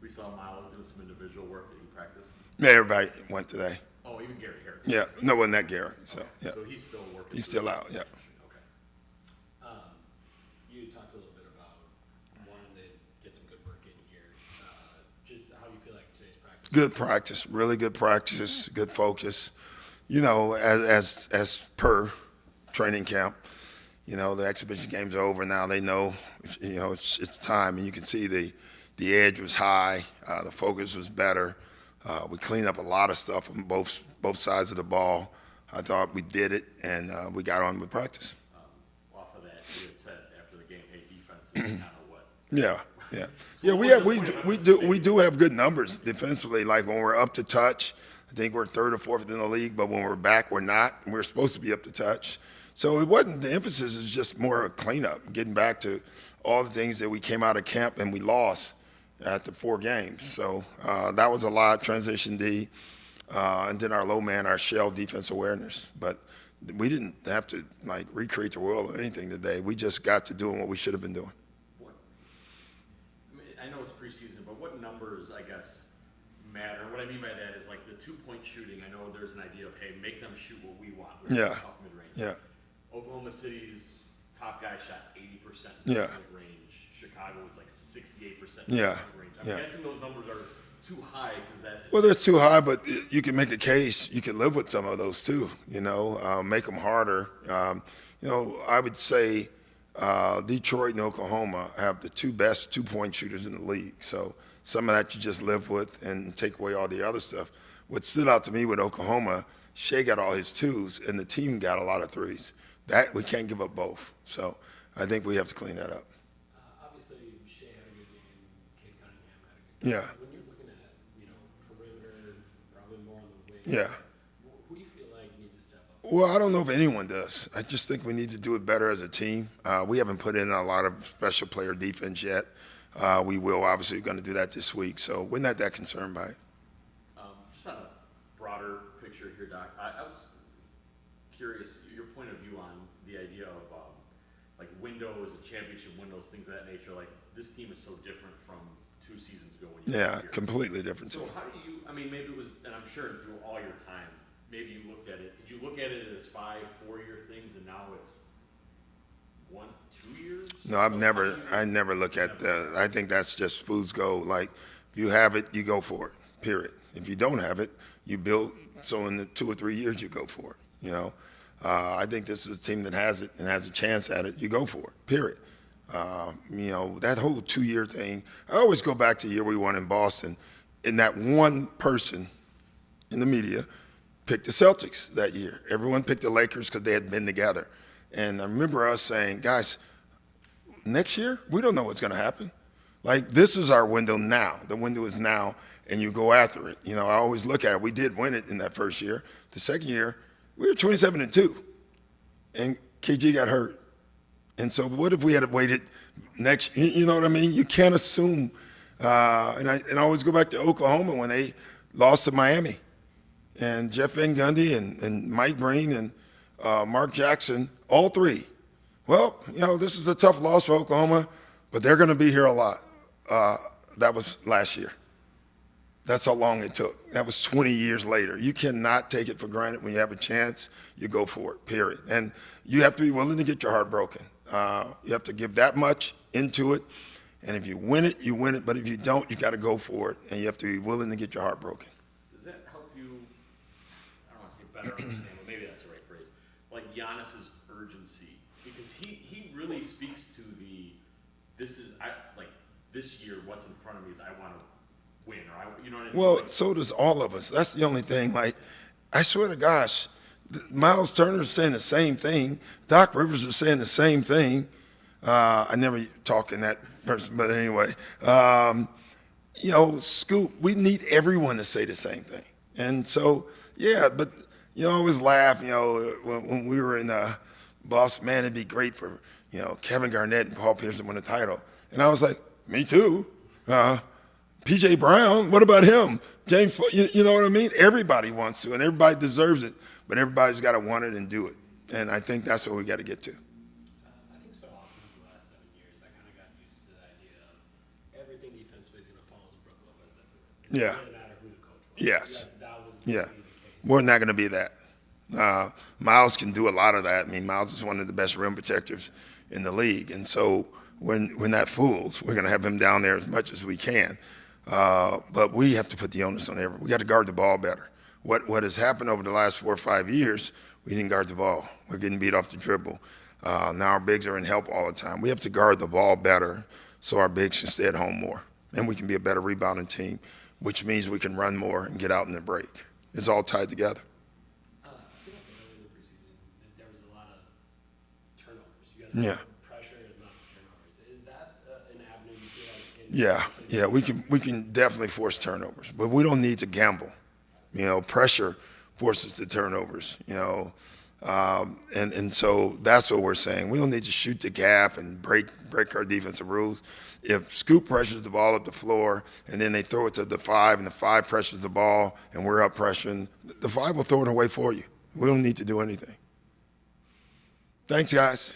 We saw Miles doing some individual work that he practiced. Yeah, everybody went today. Oh, even Gary Harris. Yeah, no, wasn't that Gary. So okay. yeah. So he's still working. He's still out. Yeah. Okay. You talked a little bit about wanting to get some good work in here. Just how do you feel like today's practice? Good practice, really good practice, good focus. You know, as per training camp, you know, the exhibition game's over now. They know, you know, it's time, and you can see the edge was high, the focus was better. We cleaned up a lot of stuff on both sides of the ball. I thought we did it, and we got on with practice. Off of that, you had said after the game, hey, defense is kind of what? Yeah. So We do have good numbers defensively. Like when we're up to touch, I think we're third or fourth in the league. But when we're back, we're not. We're supposed to be up to touch. So it wasn't. The emphasis is just more a cleanup, getting back to all the things that we came out of camp and we lost at the 4 games. So that was a lot. Transition D, and then our low man, our shell defense awareness. But we didn't have to like recreate the world or anything today. We just got to doing what we should have been doing. I know it's preseason, but what numbers, I guess, matter? What I mean by that is like the 2-point shooting. I know there's an idea of, hey, make them shoot what we want, which is tough mid-range. Yeah. Oklahoma City's top guy shot 80% Yeah. mid-range. Chicago was like 68% Yeah. mid-range. I'm guessing those numbers are too high because that. Well, they're too high, but you can make a case. You can live with some of those too. You know, make them harder. You know, I would say Detroit and Oklahoma have the 2 best 2-point shooters in the league. So some of that you just live with and take away all the other stuff. What stood out to me with Oklahoma, Shea got all his 2s, and the team got a lot of 3s. That we can't give up both. So I think we have to clean that up. Obviously, Shea had a good game. Cade Cunningham had a good game. Yeah. When you're looking at, perimeter, probably more on the wing. Yeah. Who do you feel like needs to step up? Well, I don't know if anyone does. I just think we need to do it better as a team. We haven't put in a lot of special player defense yet. We will. Obviously, we're going to do that this week. So we're not that concerned by it. Just on a broader picture here, Doc, I was curious your point of view on the idea of like windows and championship windows, things of that nature. Like this team is so different from 2 seasons ago when you got here. Completely different. So how do you? I mean, maybe it was, and I'm sure through all your time, maybe you looked at it. Did you look at it as 5, 4-year things, and now it's 1, 2 years? No, I never look at that. I think that's just fool's gold. Like, if you have it, you go for it, period. If you don't have it, you build. So in the 2 or 3 years, you go for it, you know. I think this is a team that has it and has a chance at it. You go for it, period. You know, that whole 2-year thing, I always go back to the year we won in Boston, and that one person in the media picked the Celtics that year. Everyone picked the Lakers because they had been together. And I remember us saying, guys, next year, we don't know what's going to happen. Like, this is our window now. The window is now, and you go after it. You know, I always look at it. We did win it in that first year. The second year, we were 27-2, and KG got hurt. And so what if we had waited next, you know what I mean? You can't assume. And I always go back to Oklahoma when they lost to Miami. And Jeff Van Gundy and Mike Breen and Mark Jackson, all 3. Well, you know, this is a tough loss for Oklahoma, but they're going to be here a lot. That was last year. That's how long it took. That was 20 years later. You cannot take it for granted. When you have a chance, you go for it, period. And you have to be willing to get your heart broken. You have to give that much into it. And if you win it, you win it. But if you don't, you got to go for it. And you have to be willing to get your heart broken. Does that help you, I don't want to say better understand, but maybe that's the right phrase, like Giannis's urgency? Because he really speaks to this year, what's in front of me is I want to win, or you know what I mean? Well, so does all of us. That's the only thing. Like, I swear to gosh, Miles Turner's saying the same thing. Doc Rivers is saying the same thing. I never talk in that person, but anyway. You know, Scoop, we need everyone to say the same thing. And so, yeah, but you always laugh, you know, when we were in Boston, man, it'd be great for, you know, Kevin Garnett and Paul Pierce to win a title. And I was like, me too. P.J. Brown, what about him? James, you know what I mean? Everybody wants to, and everybody deserves it, but everybody's got to want it and do it. And I think that's what we got to get to. I think so often in the last 7 years, I kind of got used to the idea of everything defensively is going to fall to Brook Lopez. It Yeah. didn't matter who the coach was. Yes. That was Yeah. gonna be the case. We're not going to be that. Miles can do a lot of that. I mean, Miles is one of the best rim protectors in the league. And so when that fools, we're going to have him down there as much as we can. But we have to put the onus on everyone. We got to guard the ball better. What has happened over the last 4 or 5 years, we didn't guard the ball. We're getting beat off the dribble. Now our bigs are in help all the time. We have to guard the ball better so our bigs can stay at home more. And we can be a better rebounding team, which means we can run more and get out in the break. It's all tied together. I feel like early in the preseason, there was a lot of turnovers. You guys Yeah. had pressure and lots of turnovers. Is that an avenue you feel like? Yeah, we can definitely force turnovers, but we don't need to gamble. You know, pressure forces the turnovers. You know, and so that's what we're saying. We don't need to shoot the gap and break our defensive rules. If Scoop pressures the ball up the floor and then they throw it to the 5 and the 5 pressures the ball and we're up pressuring, the 5 will throw it away for you. We don't need to do anything. Thanks, guys.